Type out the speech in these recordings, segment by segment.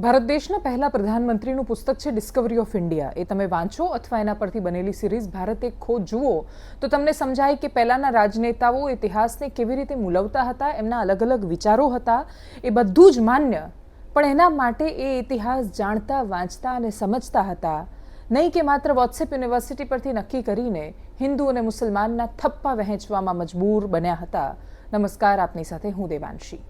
ભારત દેશના પહેલા પ્રધાનમંત્રીનું પુસ્તક છે ડિસ્કવરી ઓફ ઇન્ડિયા. એ તમે વાંચો અથવા એના પરથી બનેલી સિરીઝ ભારત એક ખોજ જુઓ તો તમને સમજાય કે પહેલાના રાજનેતાઓ ઇતિહાસને કેવી રીતે મૂલવતા હતા, એમના અલગ અલગ વિચારો હતા, એ બધું જ માન્ય, પણ એના માટે એ ઇતિહાસ જાણતા, વાંચતા અને સમજતા હતા. નહીં કે માત્ર વોટ્સએપ યુનિવર્સિટી પરથી નક્કી કરીને હિન્દુ અને મુસલમાનના થપ્પા વહેંચવામાં મજબૂર બન્યા હતા. નમસ્કાર, આપની સાથે હું દેવાંશી.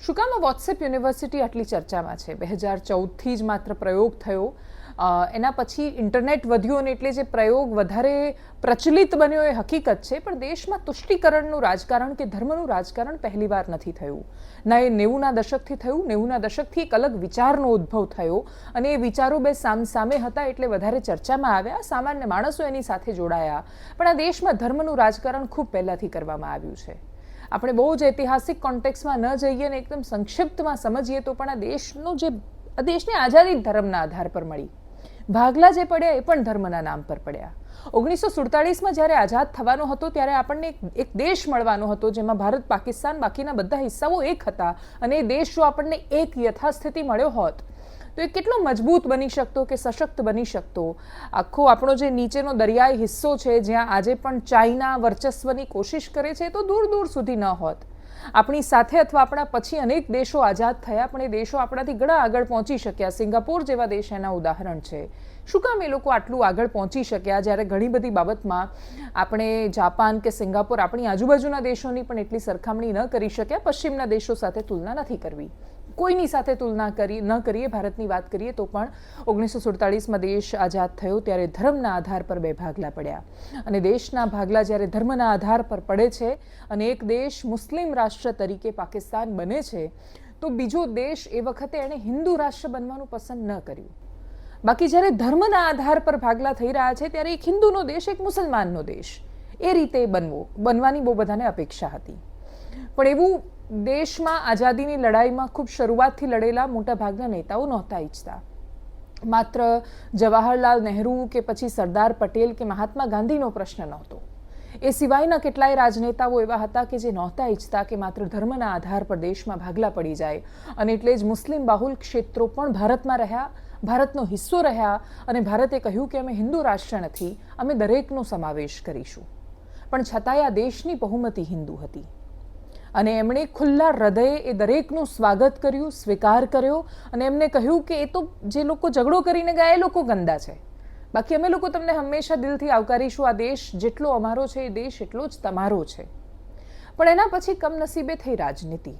શું કામ વોટ્સએપ યુનિવર્સિટી આટલી ચર્ચામાં છે? 2014થી જ માત્ર પ્રયોગ થયો, એના પછી ઇન્ટરનેટ વધ્યું અને એટલે જે પ્રયોગ વધારે પ્રચલિત બન્યો એ હકીકત છે, પણ દેશમાં તુષ્ટિકરણનું રાજકારણ કે ધર્મનું રાજકારણ પહેલીવાર નથી થયું. ના એ 90ના દશકથી થયું. 90ના દશકથી એક અલગ વિચારનો ઉદ્ભવ થયો અને એ વિચારો બે સામસામે હતા એટલે વધારે ચર્ચામાં આવ્યા, સામાન્ય માણસો એની સાથે જોડાયા. પણ આ દેશમાં ધર્મનું રાજકારણ ખૂબ પહેલાંથી કરવામાં આવ્યું છે. આપણે બહુ જ ઐતિહાસિક કોન્ટેક્સમાં ન જઈએ ને એકદમ સંક્ષિપ્તમાં સમજીએ તો પણ આ દેશની આઝાદી ધર્મના આધાર પર મળી. ભાગલા જે પડ્યા એ પણ ધર્મના નામ પર પડ્યા. 1947માં જ્યારે આઝાદ થવાનો હતો ત્યારે આપણને એક દેશ મળવાનો હતો જેમાં ભારત, પાકિસ્તાન, બાકીના બધા હિસ્સાઓ એક હતા અને એ દેશ જો આપણને એક યથાસ્થિતિ મળ્યો હોત તો એ કેટલો મજબૂત બની શકતો કે સશક્ત બની શકતો. આખો આપણો જે નીચેનો દરિયાઈ હિસ્સો છે જ્યાં આજે પણ ચાઇના વર્ચસ્વની કોશિશ કરે છે તો દૂર દૂર સુધી ન હોત. આપણી સાથે અથવા આપણા પછી અનેક દેશો આઝાદ થયા પણ એ દેશો આપણાથી ઘણા આગળ પહોંચી શક્યા. સિંગાપોર જેવા દેશ એના ઉદાહરણ છે. શું કામ એ લોકો આટલું આગળ પહોંચી શક્યા જ્યારે ઘણી બધી બાબતમાં આપણે જાપાન કે સિંગાપોર, આપણી આજુબાજુના દેશોની પણ એટલી સરખામણી ન કરી શક્યા? પશ્ચિમના દેશો સાથે તુલના નથી કરવી, કોઈની સાથે તુલના ન કરીએ. ભારતની વાત કરીએ તો પણ 1947માં દેશ આઝાદ થયો ત્યારે ધર્મના આધાર પર બે ભાગલા પડ્યા અને દેશના ભાગલા જ્યારે ધર્મના આધાર પર પડે છે અને એક દેશ મુસ્લિમ રાષ્ટ્ર તરીકે પાકિસ્તાન બને છે તો બીજો દેશ એ વખતે એણે હિન્દુ રાષ્ટ્ર બનવાનું પસંદ ન કર્યું. બાકી જ્યારે ધર્મના આધાર પર ભાગલા થઈ રહ્યા છે ત્યારે એક હિન્દુનો દેશ, એક મુસલમાનનો દેશ, એ રીતે બનવાની બહુ બધાને અપેક્ષા હતી. પણ એવું દેશમાં આઝાદીની લડાઈમાં ખૂબ શરૂઆતથી લડેલા મોટા ભાગના નેતાઓ નહોતા ઈચ્છતા. માત્ર જવાહરલાલ નહેરુ કે પછી સરદાર પટેલ કે મહાત્મા ગાંધીનો પ્રશ્ન નહોતો. એ સિવાયના કેટલાય રાજનેતાઓ એવા હતા કે જે નહોતા ઈચ્છતા કે માત્ર ધર્મના આધાર પર દેશમાં ભાગલા પડી જાય અને એટલે જ મુસ્લિમ બાહુલ ક્ષેત્રો પણ ભારતમાં રહ્યા, ભારતનો હિસ્સો રહ્યા અને ભારતે કહ્યું કે અમે હિન્દુ રાષ્ટ્ર નથી, અમે દરેકનો સમાવેશ કરીશું. પણ છતાંય આ દેશની બહુમતી હિન્દુ હતી અને એમણે ખુલ્લા હૃદયે એ દરેકનું સ્વાગત કર્યું, સ્વીકાર કર્યો અને એમને કહ્યું કે એ તો જે લોકો ઝઘડો કરીને ગયા એ લોકો ગંદા છે, બાકી અમે લોકો તમને હંમેશા દિલથી આવકારીશું. આ દેશ જેટલો અમારો છે એ દેશ એટલો જ તમારો છે. પણ એના પછી કમનસીબે થઈ રાજનીતિ.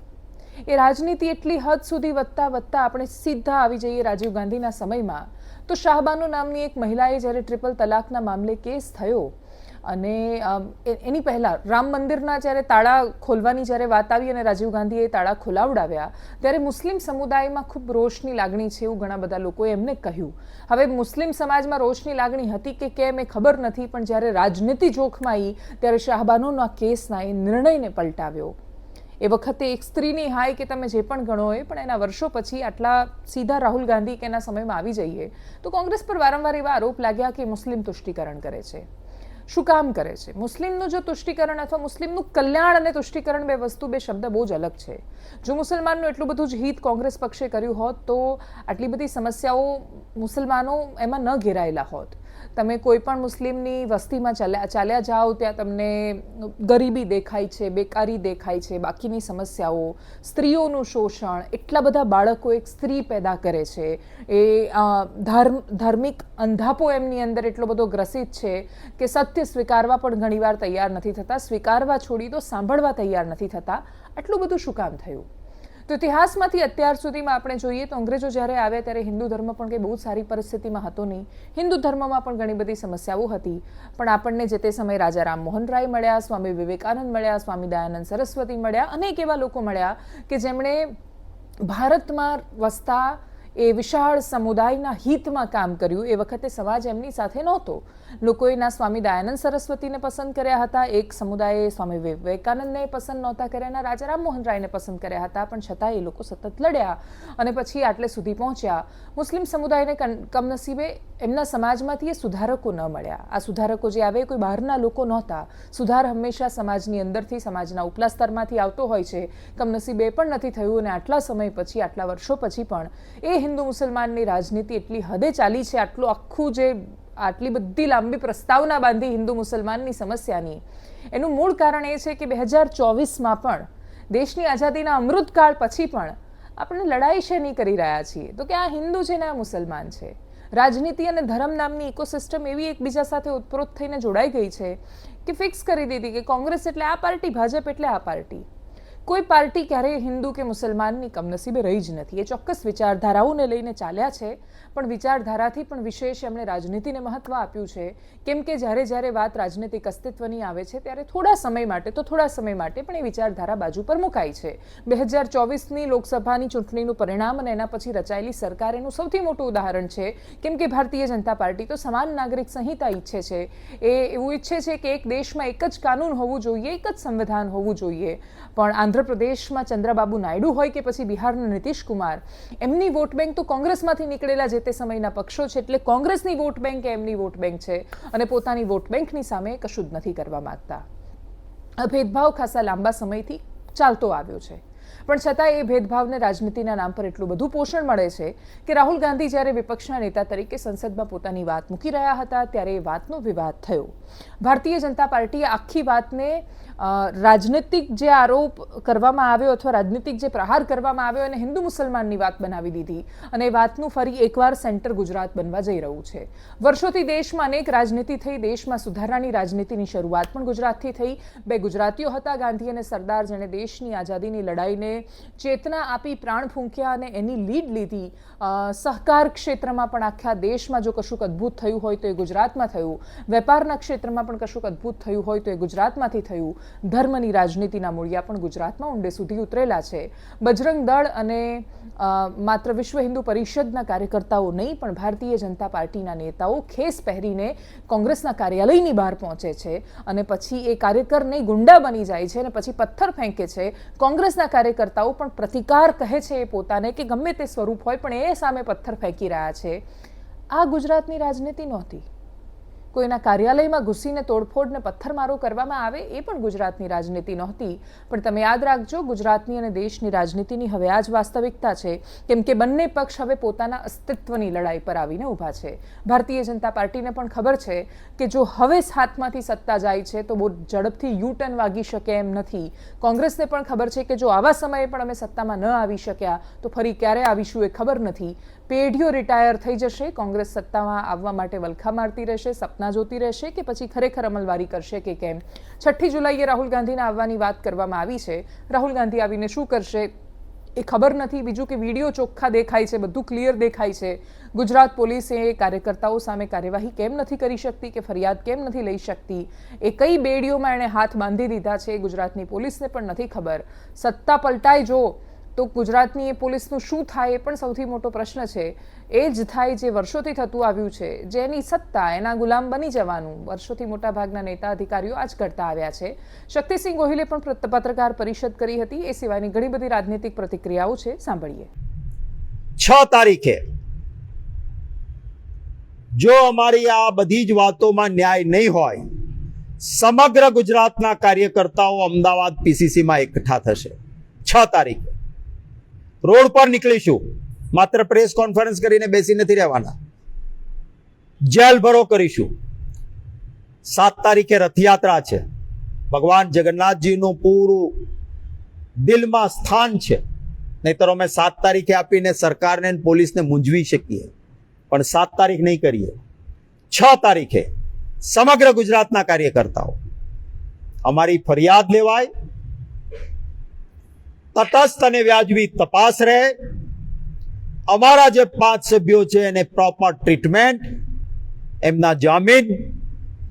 એ રાજનીતિ એટલી હદ સુધી વધતા વધતા આપણે સીધા આવી જઈએ રાજીવ ગાંધીના સમયમાં તો શાહબાનો નામની એક મહિલાએ જ્યારે ટ્રિપલ તલાકના મામલે કેસ થયો અને એની પહેલાં રામ મંદિરના જ્યારે તાળા ખોલવાની જ્યારે વાત આવી અને રાજીવ ગાંધીએ તાળા ખોલાવડાવ્યા ત્યારે મુસ્લિમ સમુદાયમાં ખૂબ રોષની લાગણી છે એવું ઘણા બધા લોકોએ એમને કહ્યું. હવે મુસ્લિમ સમાજમાં રોષની લાગણી હતી કે કેમ એ ખબર નથી, પણ જ્યારે રાજનીતિ જોખમાં આવી ત્યારે શાહબાનોના કેસના એ નિર્ણયને પલટાવ્યો. એ વખતે એક સ્ત્રીની હાય કે તમે જે પણ ગણો હોય, પણ એના વર્ષો પછી આટલા સીધા રાહુલ ગાંધી કે એના સમયમાં આવી જઈએ તો કોંગ્રેસ પર વારંવાર એવા આરોપ લાગ્યા કે મુસ્લિમ તુષ્ટિકરણ કરે છે. શું કામ કરે છે? મુસ્લિમનું જો તુષ્ટિકરણ અથવા મુસ્લિમનું કલ્યાણ અને તુષ્ટિકરણ બે વસ્તુ, બે શબ્દ બહુ જ અલગ છે. જો મુસલમાનનું એટલું બધું જ હિત કોંગ્રેસ પક્ષે કર્યું હોત તો આટલી બધી સમસ્યાઓ મુસલમાનો એમાં ન ઘેરાયેલા હોત. તમે કોઈ પણ મુસ્લિમની વસ્તીમાં ચાલ્યા જાઓ ત્યાં તમને ગરીબી દેખાય છે, બેકારી દેખાય છે, બાકીની સમસ્યાઓ, સ્ત્રીઓનું શોષણ, એટલા બધા બાળકો એક સ્ત્રી પેદા કરે છે, એ ધાર્મિક અંધાપો એમની અંદર એટલો બધો ગ્રસિત છે કે સત્ય સ્વીકારવા પણ ઘણીવાર તૈયાર નથી થતા, સ્વીકારવા છોડી તો સાંભળવા તૈયાર નથી થતા. આટલું બધું શું કામ થયું? તો ઇતિહાસમાંથી અત્યાર સુધીમાં આપણે જોઈએ તો અંગ્રેજો જ્યારે આવ્યા ત્યારે હિન્દુ ધર્મ પણ કંઈ બહુ સારી પરિસ્થિતિમાં હતો નહીં. હિન્દુ ધર્મમાં પણ ઘણી બધી સમસ્યાઓ હતી. પણ આપણને જે તે સમયે રાજા રામમોહન રાય મળ્યા, સ્વામી વિવેકાનંદ મળ્યા, સ્વામી દયાનંદ સરસ્વતી મળ્યા, અનેક એવા લોકો મળ્યા કે જેમણે ભારતમાં વસતા એ વિશાળ સમુદાયના હિતમાં કામ કર્યું. એ વખતે સમાજ એમની સાથે નહોતો. લોકોએ ના સ્વામી દયાનંદ સરસ્વતીને પસંદ કર્યા હતા, એક સમુદાયે સ્વામી વિવેકાનંદને પસંદ નહોતા કર્યા, ના રાજા રામમોહન રાયને પસંદ કર્યા હતા, પણ છતાં એ લોકો સતત લડ્યા અને પછી આટલે સુધી પહોંચ્યા. મુસ્લિમ સમુદાયને કમનસીબે એમના સમાજમાંથી એ સુધારકો ન મળ્યા. આ સુધારકો જે આવે કોઈ બહારના લોકો નહોતા. સુધાર હંમેશા સમાજની અંદરથી, સમાજના ઉપલા સ્તરમાંથી આવતો હોય છે. કમનસીબે એ પણ નથી થયું અને આટલા સમય પછી, આટલા વર્ષો પછી પણ એ હિન્દુ મુસલમાનની રાજનીતિ એટલી હદે ચાલી છે. આટલી બધી લાંબી પ્રસ્તાવના બાંધી હિન્દુ મુસલમાનની સમસ્યાની, એનું મૂળ કારણ એ છે કે 2024માં પણ દેશની આઝાદીના અમૃતકાળ પછી પણ આપણે લડાઈ શેની કરી રહ્યા છીએ? તો કે આ હિન્દુ છે ને આ મુસલમાન છે. રાજનીતિ અને ધર્મ નામની ઇકોસિસ્ટમ એવી એકબીજા સાથે ઉત્પ્રોત થઈને જોડાઈ ગઈ છે કે ફિક્સ કરી દીધી કે કોંગ્રેસ એટલે આ પાર્ટી, ભાજપ એટલે આ પાર્ટી. કોઈ પાર્ટી ક્યારેય હિન્દુ કે મુસલમાનની કમનસીબે રહી જ નથી. એ ચોક્કસ વિચારધારાઓને લઈને ચાલ્યા છે, પણ વિચારધારાથી પણ વિશેષ એમણે રાજનીતિને મહત્વ આપ્યું છે. કેમ કે જ્યારે વાત રાજનીતિક અસ્તિત્વની આવે છે ત્યારે થોડા સમય માટે પણ એ વિચારધારા બાજુ પર મુકાય છે. 2024ની લોકસભાની ચૂંટણીનું પરિણામ અને એના પછી રચાયેલી સરકાર એનું સૌથી મોટું ઉદાહરણ છે. કેમ કે ભારતીય જનતા પાર્ટી તો સમાન નાગરિક સંહિતા ઈચ્છે છે. એ એવું ઈચ્છે છે કે એક દેશમાં એક જ કાનૂન હોવું જોઈએ, એક જ સંવિધાન હોવું જોઈએ. પણ આંધ્રપ્રદેશમાં ચંદ્રબાબુ નાયડુ હોય કે પછી બિહારના નીતિશ કુમાર, એમની વોટ બેંક તો કોંગ્રેસમાંથી નીકળેલા જે તે સમયના પક્ષો છે. એટલે કોંગ્રેસની વોટ બેંક એ એમની વોટ બેંક છે અને પોતાની વોટ બેંકની સામે કશું જ નથી કરવા માંગતા. આ ભેદભાવ ખાસા લાંબા સમયથી ચાલતો આવ્યો છે, પણ છતાં એ ભેદભાવને રાજનીતિના નામ પર એટલું બધું પોષણ મળે છે કે રાહુલ ગાંધી જ્યારે વિપક્ષના નેતા તરીકે સંસદમાં પોતાની વાત મૂકી રહ્યા હતા ત્યારે એ વાતનો વિવાદ થયો. ભારતીય જનતા પાર્ટીએ આખી વાતને રાજનીતિક જે આરોપ કરવામાં આવ્યો અથવા રાજનીતિક જે પ્રહાર કરવામાં આવ્યો એને હિન્દુ મુસલમાનની વાત બનાવી દીધી અને એ વાતનું ફરી એકવાર સેન્ટર ગુજરાત બનવા જઈ રહ્યું છે. વર્ષોથી દેશમાં અનેક રાજનીતિ થઈ, દેશમાં સુધારાની રાજનીતિની શરૂઆત પણ ગુજરાતથી થઈ. બે ગુજરાતીઓ હતા, ગાંધી અને સરદાર, જેણે દેશની આઝાદીની લડાઈને ચેતના આપી, પ્રાણ ફૂંક્યા અને એની લીડ લીધી. સહકાર ક્ષેત્રમાં પણ આખા દેશમાં જો કશુંક અદ્ભુત થયું હોય તો એ ગુજરાતમાં થયું. વેપારના ક્ષેત્રમાં પણ કશુંક અદ્ભુત થયું હોય તો એ ગુજરાતમાંથી થયું. ધર્મની રાજનીતિના મૂળિયા પણ ગુજરાતમાં ઊંડે સુધી ઉતરેલા છે. બજરંગ દળ અને માત્ર વિશ્વ હિન્દુ પરિષદના કાર્યકર્તાઓ નહીં, પણ ભારતીય જનતા પાર્ટીના નેતાઓ ખેસ પહેરીને કોંગ્રેસના કાર્યાલયની બહાર પહોંચે છે અને પછી એ કાર્યકરને ગુંડા બની જાય છે અને પછી પથ્થર ફેંકે છે. કોંગ્રેસના કાર્યકર્તાઓ પણ પ્રતિકાર કહે છે એ પોતાને કે ગમે તે સ્વરૂપ હોય, પણ એ સામે પથ્થર ફેંકી રહ્યા છે. આ ગુજરાતની રાજનીતિ નહોતી. કોઈના કાર્યાલયમાં ઘૂસીને તોડફોડને પથ્થરમારો કરવામાં આવે એ પણ ગુજરાતની રાજનીતિ નહોતી. પણ તમે યાદ રાખજો, ગુજરાતની અને દેશની રાજનીતિની હવે આ જ વાસ્તવિકતા છે. કેમ કે બંને પક્ષ હવે પોતાના અસ્તિત્વની લડાઈ પર આવીને ઊભા છે. ભારતીય જનતા પાર્ટીને પણ ખબર છે કે જો હવે હાથમાંથી સત્તા જાય છે તો બહુ ઝડપથી યુ-ટર્ન વાગી શકે એમ નથી. કોંગ્રેસને પણ ખબર છે કે જો આવા સમયે પણ અમે સત્તામાં ન આવી શક્યા તો ફરી ક્યારે આવીશું એ ખબર નથી. પેઢીઓ રિટાયર થઈ જશે, કોંગ્રેસ સત્તામાં આવવા માટે વલખા મારતી રહેશે, સપના જોતી રહેશે કે પછી ખરેખર અમલવારી કરશે કે કેમ. 6ઠી જુલાઈએ રાહુલ ગાંધીના આવવાની વાત કરવામાં આવી છે. રાહુલ ગાંધી આવીને શું કરશે એ ખબર નથી. બીજું કે વિડીયો ચોખ્ખા દેખાય છે, બધું ક્લિયર દેખાય છે. ગુજરાત પોલીસે કાર્યકર્તાઓ સામે કાર્યવાહી કેમ નથી કરી શકતી કે ફરિયાદ કેમ નથી લઈ શકતી, એ કઈ બેડીઓમાં એણે હાથ બાંધી દીધા છે ગુજરાતની પોલીસને પણ નથી ખબર. સત્તા પલટાય જો તો ગુજરાતની એ પોલીસનું શું થાય એ પણ સૌથી મોટો પ્રશ્ન છે. એ જ થાય જે વર્ષોથી થતું આવ્યું છે, જેની સત્તા એના ગુલામ બની જવાનું. વર્ષોથી મોટાભાગના નેતા અધિકારીઓ આ જ કરતા આવ્યા છે. શક્તિસિંહ ગોહિલે પણ પત્રકાર પરિષદ કરી હતી. એ સિવાયની ઘણી બધી રાજનીતિક પ્રતિક્રિયાઓ છે, સાંભળીએ. 6 તારીખે જો અમારી આ બધી જ વાતોમાં ન્યાય નહીં હોય, સમગ્ર ગુજરાતના કાર્યકર્તાઓ અમદાવાદ પીસીસીમાં એકઠા થશે. 6 તારીખે રોડ પર નીકળીશું. માત્ર પ્રેસ કોન્ફરન્સ કરીને બેસી નથી રહેવાના, જેલ ભરો કરીશું. 7 તારીખે રથયાત્રા છે. ભગવાન જગન્નાથજીનું પૂરું દિલમાં સ્થાન છે. નહીતર અમે 7 તારીખે આપીને સરકારને પોલીસને મૂંઝવી શકીએ, પણ 7 તારીખ નહીં કરીએ. 6 તારીખે સમગ્ર ગુજરાતના કાર્યકર્તાઓ, અમારી ફરિયાદ લેવાય, તટસ્થ અને વ્યાજબી તપાસ રહે, અમારા જે 5 સભ્યો છે એને પ્રોપર ટ્રીટમેન્ટ, એમના જામીન.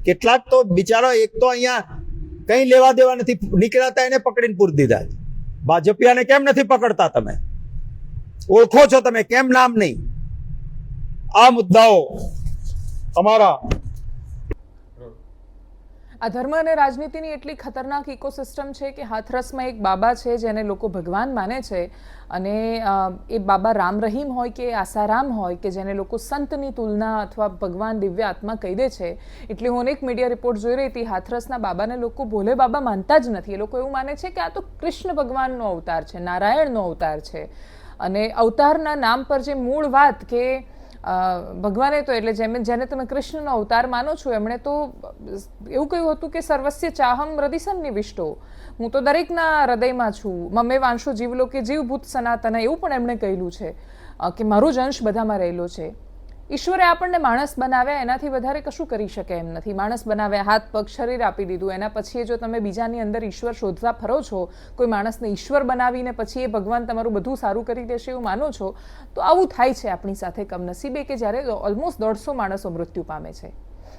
કેટલાક તો બિચારો એક તો અહીંયા કઈ લેવા દેવા નથી નીકળ્યા, એને પકડીને પૂરી દીધા. ભાજપિયાને કેમ નથી પકડતા તમે? ઓળખો છો તમે, કેમ નામ નહીં? આ મુદ્દાઓ તમારા આ ધર્મ અને રાજનીતિની એટલી ખતરનાક ઇકોસિસ્ટમ છે કે હાથરસમાં એક બાબા છે જેને લોકો ભગવાન માને છે, અને એ બાબા રામ રહીમ હોય કે આસારામ હોય કે જેને લોકો સંતની તુલના અથવા ભગવાન દિવ્ય આત્મા કહી દે છે. એટલે હું અનેક મીડિયા રિપોર્ટ જોઈ રહી હતી, હાથરસના બાબાને લોકો ભોલે બાબા માનતા જ નથી. એ લોકો એવું માને છે કે આ તો કૃષ્ણ ભગવાનનો અવતાર છે, નારાયણનો અવતાર છે. અને અવતારના નામ પર જે મૂળ વાત કે ભગવાને તો એટલે જેને તમે કૃષ્ણનો અવતાર માનો છો, એમણે તો એવું કહ્યું હતું કે સર્વસ્ય ચાહમ હૃદય સન્નિવિષ્ટો, હું તો દરેકના હૃદયમાં છું, મમે વાંશો જીવલો કે જીવભૂત સનાતન, એવું પણ એમણે કહેલું છે કે મારો જ અંશ બધામાં રહેલો છે. ઈશ્વરે આપણને માણસ બનાવ્યા, એનાથી વધારે કશું કરી શકે એમ નથી. માણસ બનાવ્યા, હાથ પગ શરીર આપી દીધું, એના પછી જો તમે બીજાની અંદર ઈશ્વર શોધવા ફરો છો, કોઈ માણસને ઈશ્વર બનાવીને પછી એ ભગવાન તમારું બધું સારું કરી દેશે એવું માનો છો, તો આવું થાય છે આપણી સાથે કમનસીબે કે જ્યારે ઓલમોસ્ટ 150 માણસો મૃત્યુ પામે છે.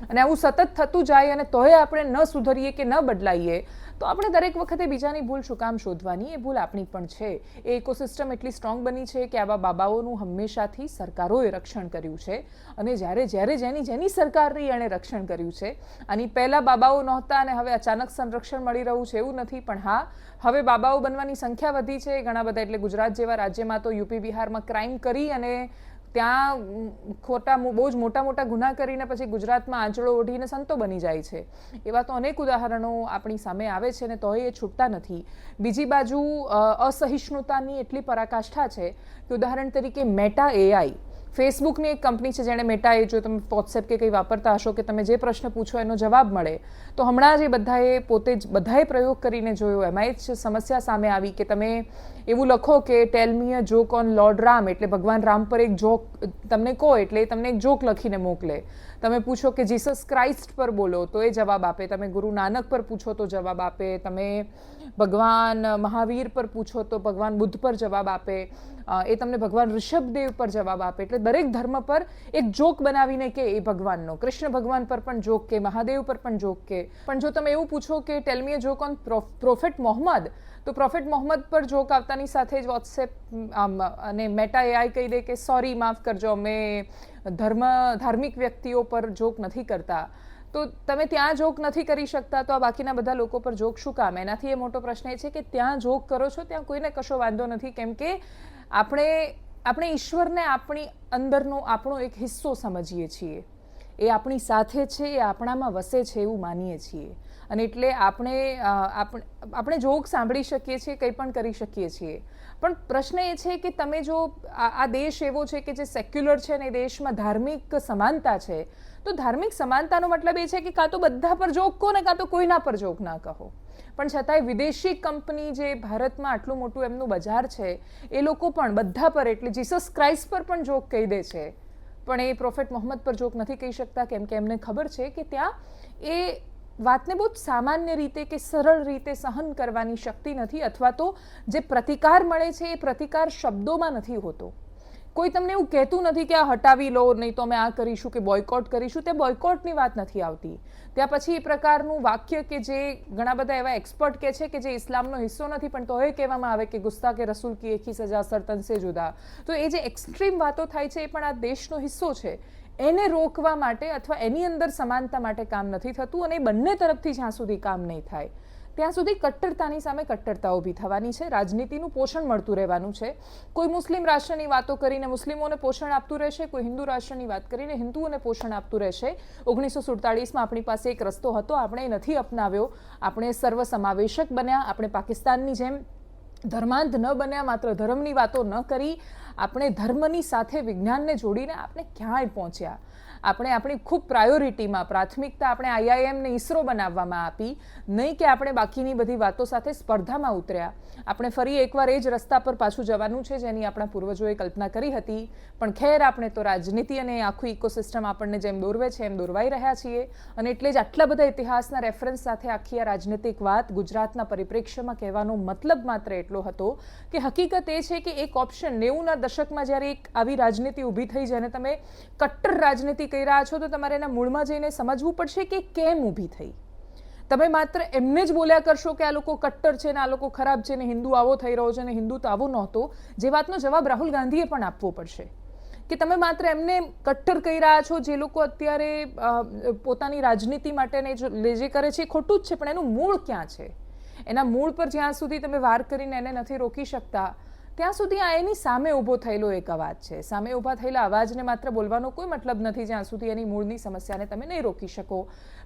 અને આવું સતત થતું જાય અને તોય આપણે ન સુધરીએ કે ન બદલાઈએ, તો આપણે દરેક વખતે બીજાની ભૂલ શું કામ શોધવાની? એ ભૂલ આપણી પણ છે. એ ઇકોસિસ્ટમ એટલી સ્ટ્રોંગ બની છે કે આવા બાબાઓનું હંમેશાથી સરકારોએ રક્ષણ કર્યું છે. અને જ્યારે જેની સરકાર રહી એણે રક્ષણ કર્યું છે. આની પહેલાં બાબાઓ નહોતા અને હવે અચાનક સંરક્ષણ મળી રહ્યું છે એવું નથી, પણ હા, હવે બાબાઓ બનવાની સંખ્યા વધી છે ઘણા બધા. એટલે ગુજરાત જેવા રાજ્યમાં તો યુપી બિહારમાં ક્રાઇમ કરી અને ત્યાં બહુ જ મોટા ગુના કરીને પછી ગુજરાતમાં આંચળો ઓઢીને સંતો બની જાય છે. એવા તો અનેક ઉદાહરણો આપણી સામે આવે છે, ને તોય એ છૂટતા નથી. બીજી બાજુ અસહિષ્ણુતાની એટલી પરાકાષ્ઠા છે કે ઉદાહરણ તરીકે મેટા એઆઈ, ફેસબુકની એક કંપની છે જેણે મેટા એ, જો તમે વોટ્સએપ કે કંઈ વાપરતા હશો કે તમે જે પ્રશ્ન પૂછો એનો જવાબ મળે, તો હમણાં જ બધાએ પ્રયોગ કરીને જોયો. એમાં જ સમસ્યા સામે આવી કે તમે એવું લખો કે tell me a joke on lord Ram, એટલે ભગવાન રામ પર એક જોક તમને કહો એટલે તમને એક જોક લખીને મોકલે. તમે પૂછો કે જીસસ ક્રાઇસ્ટ પર બોલો તો એ જવાબ આપે. તમે ગુરુ નાનક પર પૂછો તો જવાબ આપે. તમે ભગવાન મહાવીર પર પૂછો તો ભગવાન બુદ્ધ પર જવાબ આપે. એ તમને ભગવાન ઋષભદેવ પર જવાબ આપે. એટલે દરેક ધર્મ પર એક જોક બનાવીને કે એ ભગવાનનો, કૃષ્ણ ભગવાન પર પણ જોક કે, મહાદેવ પર પણ જોક કે. પણ જો તમે એવું પૂછો કે tell me a joke on prophet Muhammad, તો પ્રોફેટ મોહમ્મદ પર જોક આવતાની સાથે જ વોટ્સએપ અને મેટા એઆઈ કહી દે કે સોરી, માફ કરજો, અમે ધાર્મિક વ્યક્તિઓ પર જોક નથી કરતા. તો તમે ત્યાં જોક નથી કરી શકતા તો આ બાકીના બધા લોકો પર જોક શું કામ? એનાથી એ મોટો પ્રશ્ન એ છે કે ત્યાં જોક કરો છો ત્યાં કોઈને કશો વાંધો નથી, કેમ કે આપણે ઈશ્વરને આપણી અંદરનો આપણો એક હિસ્સો સમજીએ છીએ. એ આપણી સાથે છે, એ આપણામાં વસે છે એવું માનીએ છીએ. અને એટલે આપણે જોક સાંભળી શકીએ છીએ, કંઈ પણ કરી શકીએ છીએ. પણ પ્રશ્ન એ છે કે તમે જો આ દેશ એવો છે કે જે સેક્યુલર છે ને, દેશમાં ધાર્મિક સમાનતા છે, તો ધાર્મિક સમાનતાનો મતલબ એ છે કે કાં તો બધા પર જોક કહો ને કાં તો કોઈના પર જોક ના કહો. પણ છતાંય વિદેશી કંપની જે ભારતમાં આટલું મોટું એમનું બજાર છે, એ લોકો પણ બધા પર, એટલે જીસસ ક્રાઇસ્ટ પર પણ જોક કહી દે છે, પણ એ પ્રોફેટ મોહમ્મદ પર જોક નથી કહી શકતા, કેમ કે એમને ખબર છે કે ત્યાં એ વાતને બહુ સામાન્ય રીતે કે સરળ રીતે સહન કરવાની શક્તિ નથી, અથવા તો જે પ્રતિકાર મળે છે એ પ્રતિકાર શબ્દોમાં નથી હોતો. કોઈ તમને એવું કહેતું નથી કે આ હટાવી લો, નહીં તો અમે આ કરીશું કે બોયકોટ કરીશું. તે બોયકોટની વાત નથી આવતી. ત્યાં પછી એ પ્રકારનું વાક્ય કે જે ઘણા બધા એવા એક્સપર્ટ કહે છે કે જે ઇસ્લામનો હિસ્સો નથી, પણ તોય કહેવામાં આવે કે ગુસ્તાકે રસૂલ કી એક હી સજા સરતન સે જુદા. તો એ જે એક્સ્ટ્રીમ વાતો થાય છે એ પણ આ દેશનો હિસ્સો છે. એને રોકવા માટે અથવા એની અંદર સમાનતા માટે કામ નથી થતું. અને બંને તરફથી જ્યાં સુધી કામ નહીં થાય ત્યાં સુધી કટ્ટરતાની સામે કટ્ટરતા ઊભી થવાની છે. રાજનીતિનું પોષણ મળતું રહેવાનું છે. કોઈ મુસ્લિમ રાષ્ટ્રની વાતો કરીને મુસ્લિમોને પોષણ આપતું રહેશે, કોઈ હિન્દુ રાષ્ટ્રની વાત કરીને હિન્દુઓને પોષણ આપતું રહેશે. 1947માં આપણી પાસે એક રસ્તો હતો, આપણે એ નથી અપનાવ્યો. આપણે સર્વસમાવેશક બન્યા, આપણે પાકિસ્તાનની જેમ ધર્માંધ ન બન્યા, માત્ર ધર્મની વાતો ન કરી, આપણે ધર્મની સાથે વિજ્ઞાનને જોડીને આપણે ક્યાંય પહોંચ્યા. આપણે આપણી ખૂબ પ્રાયોરિટીમાં પ્રાથમિકતા આપણે IIM ને ISRO બનાવવામાં આપી, નહીં કે આપણે બાકીની બધી વાતો સાથે સ્પર્ધામાં ઉતર્યા. આપણે ફરી એકવાર એ જ રસ્તા પર પાછું જવાનું છે જેની આપણા પૂર્વજોએ કલ્પના કરી હતી. પણ ખેર, આપણે તો રાજનીતિ અને આખું ઇકોસિસ્ટમ આપણને જેમ દોરવે છે એમ દોરવાઈ રહ્યા છીએ. અને એટલે જ આટલા બધા ઇતિહાસના રેફરન્સ સાથે આખી આ રાજનીતિક વાત ગુજરાતના પરિપ્રેક્ષ્યમાં કહેવાનો મતલબ માત્ર એટલો હતો કે હકીકત એ છે કે એક ઓપ્શન 90ના દશકમાં જ્યારે એક આવી રાજનીતિ ઊભી થઈ, જેને તમે કટ્ટર રાજનીતિ કહી રહ્યા છો, તો તમારે એના મૂળમાં જઈને સમજવું પડશે કે કેમ ઊભી થઈ. તમે માત્ર એમને જ બોલ્યા કરશો કે આ લોકો કટ્ટર છે ને આ લોકો ખરાબ છે ને હિન્દુ આવો થઈ રહ્યો છે ને હિન્દુ તો આવો નહોતો, જે વાતનો જવાબ રાહુલ ગાંધીએ પણ આપવો પડશે કે તમે માત્ર એમને કટ્ટર કહી રહ્યા છો. જે લોકો અત્યારે પોતાની રાજનીતિ માટે જે કરે છે એ ખોટું જ છે, પણ એનું મૂળ ક્યાં છે? એના મૂળ પર જ્યાં સુધી તમે વાર કરીને એને નથી રોકી શકતા ત્યાં સુધી આ એની સામે ઊભો થયેલો એક અવાજ છે. સામે ઊભા થયેલા અવાજને માત્ર બોલવાનો કોઈ મતલબ નથી જ્યાં સુધી એની મૂળની સમસ્યાને તમે નહીં રોકી શકો.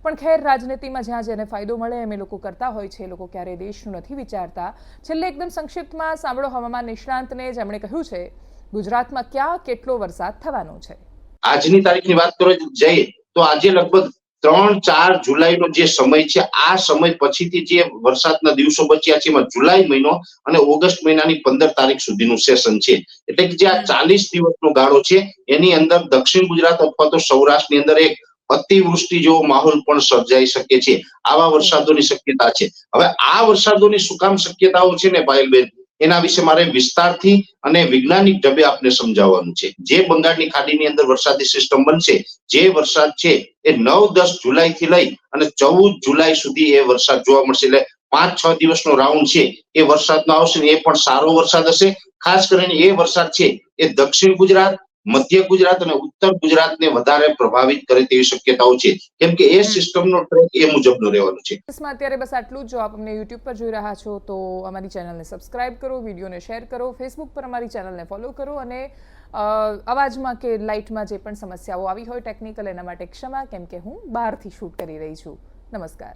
પણ ખેર, રાજનીતિમાં જ્યાં જેને ફાયદો મળે એમ એ લોકો કરતા હોય છે. એ લોકો ક્યારેય દેશનું નથી વિચારતા. છેલ્લે એકદમ સંક્ષિપ્તમાં સાંભળો હવામાન નિષ્ણાંતને, જેમણે કહ્યું છે ગુજરાતમાં ક્યાં કેટલો વરસાદ થવાનો છે. આજની તારીખની વાત કરવા જઈએ તો આજે લગભગ 3-4 જુલાઈનો જે સમય છે, આ સમય પછીથી જે વરસાદના દિવસો બચ્યા છે એમાં જુલાઈ મહિનો અને ઓગસ્ટ મહિનાની 15 તારીખ સુધીનું સેશન છે. એટલે કે જે આ 40 દિવસનો ગાળો છે એની અંદર દક્ષિણ ગુજરાત અથવા તો સૌરાષ્ટ્રની અંદર એક અતિવૃષ્ટિ જેવો માહોલ પણ સર્જાઈ શકે છે. આવા વરસાદોની શક્યતા છે. હવે આ વરસાદોની શું કામ શક્યતાઓ છે ને પાયલબેન, એના વિશે મારે વિસ્તારથી અને વૈજ્ઞાનિક ઢબે આપને સમજાવવાનું છે. જે બંગાળની ખાડીની અંદર વરસાદી સિસ્ટમ બનશે, જે વરસાદ છે એ 9-10 જુલાઈ થી લઈ અને 14 જુલાઈ સુધી એ વરસાદ જોવા મળશે. એટલે 5-6 દિવસનો રાઉન્ડ છે એ વરસાદનો આવશે ને એ પણ સારો વરસાદ હશે. ખાસ કરીને એ વરસાદ છે એ દક્ષિણ ગુજરાત, મધ્ય ગુજરાત અને ઉત્તર ગુજરાતને વધારે પ્રભાવિત કરે તેવી શક્યતાઓ છે, કેમ કે એ સિસ્ટમનો ટ્રેક એ મુજબનો રહેવાનો છે. અત્યારે બસ આટલું જ. જો આપ અમને યુટ્યુબ પર જોઈ રહ્યા છો તો અમારી ચેનલને સબસ્ક્રાઇબ કરો, વિડીયોને શેર કરો, ફેસબુક પર અમારી ચેનલને ફોલો કરો અને અવાજમાં કે લાઇટમાં જે પણ સમસ્યાઓ આવી હોય ટેકનિકલ, એના માટે ક્ષમા, કેમ કે હું બહારથી શૂટ કરી રહી છું. નમસ્કાર.